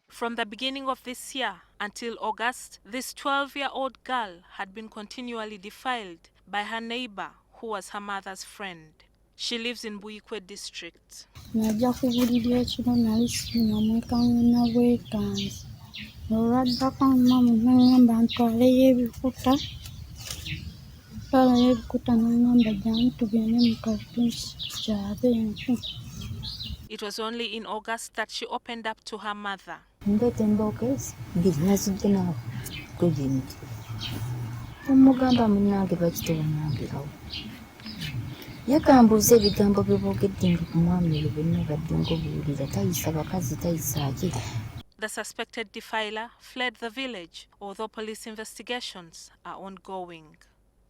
From the beginning of this year until August, this 12-year-old girl had been continually defiled by her neighbor, who was her mother's friend. She lives in Buikwe district. Najja ku buliri ekiro nali sinamwekanna bwekanzi olwaddako maama n'aŋŋamba ntwaleyo ebikuta n'aŋŋamba jjangu tugende mu kalutuusi tukyabe enku. It was only in August that she opened up to her mother. Ndeeta emboozi mbiri nazijja nawo tugindi omugamba munnange bakitowa nange awo yakambuuza ebigambo bye boogedde nga ku mwami oyo bonna badde ng'obuwulira tayisa bakazi tayisa ki. The suspected defiler fled the village, although police investigations are ongoing.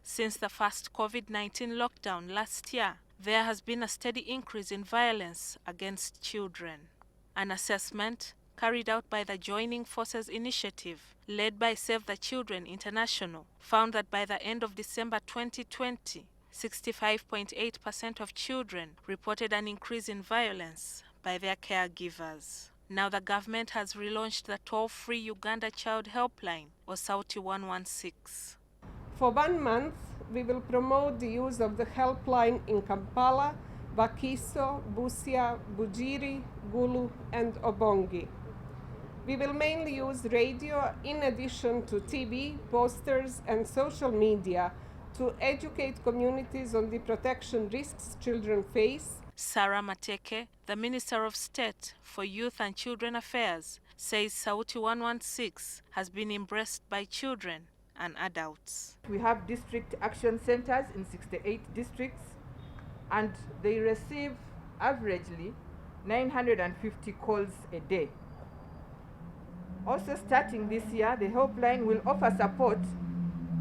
Since the first COVID-19 lockdown last year, there has been a steady increase in violence against children. An assessment carried out by the Joining Forces initiative, led by Save the Children International, found that by the end of December 2020, 65.8% of children reported an increase in violence by their caregivers. Now the government has relaunched the toll-free Uganda Child Helpline, or Sauti 116. For 1 month, we will promote the use of the helpline in Kampala, Wakiso, Busia, Bujiri, Gulu, and Obongi. We will mainly use radio in addition to TV, posters, and social media to educate communities on the protection risks children face. Sarah Mateke, the Minister of State for Youth and Children Affairs, says Sauti 116 has been embraced by children and adults. We have district action centers in 68 districts, and they receive averagely 950 calls a day. Also, starting this year, the helpline will offer support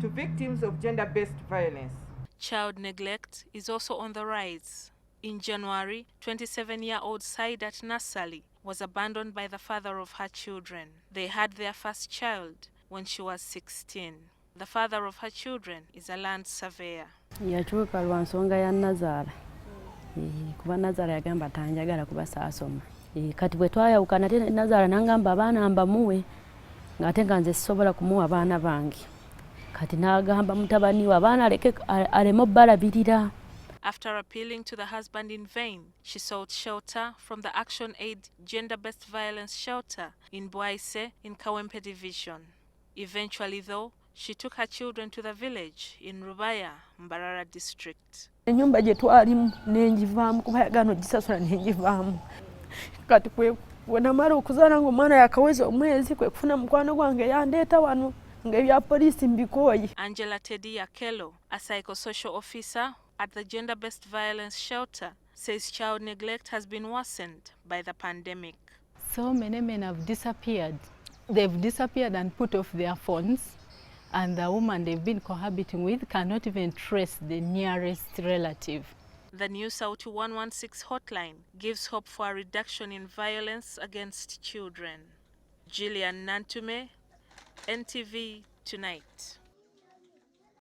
to victims of gender-based violence. Child neglect is also on the rise. In January, 27-year-old Saidat Nassali was abandoned by the father of her children. They had their first child when she was 16. The father of her children is a land surveyor. Yatuuka lwa nsonga ya Nazaala. Kuba Nazaala yagamba tanjagala kuba saasoma. Kati bwe twayawukana ate Nazaala n'angamba abaana mbamuwe ng'ate nga nze sisobola kumuwa abaana bange. Kati n'agamba mutabani we abaana aleme obbalabirira. After appealing to the husband in vain, she sought shelter from the Action Aid Gender-Based Violence Shelter in Bwaise in Kawempe Division. Eventually, though, she took her children to the village in Rubaya, Mbarara district. Enyumba gye twalimu nenjivaamu kuba yagaana ogisasula nenjivaamu. Kati kwe namala okuzaala ng'omwana yakaweza omwezi kwe kufuna mukwano gwange yandeeta wano ng'ebya poliisi mbikooyi. Angela Teddy Akello, a psychosocial officer at the Gender-Based Violence Shelter, says child neglect has been worsened by the pandemic. So many men have disappeared. They've disappeared and put off their phones, and the woman they've been cohabiting with cannot even trace the nearest relative. The new Sauti 116 hotline gives hope for a reduction in violence against children. Gillian Nantume, NTV Tonight.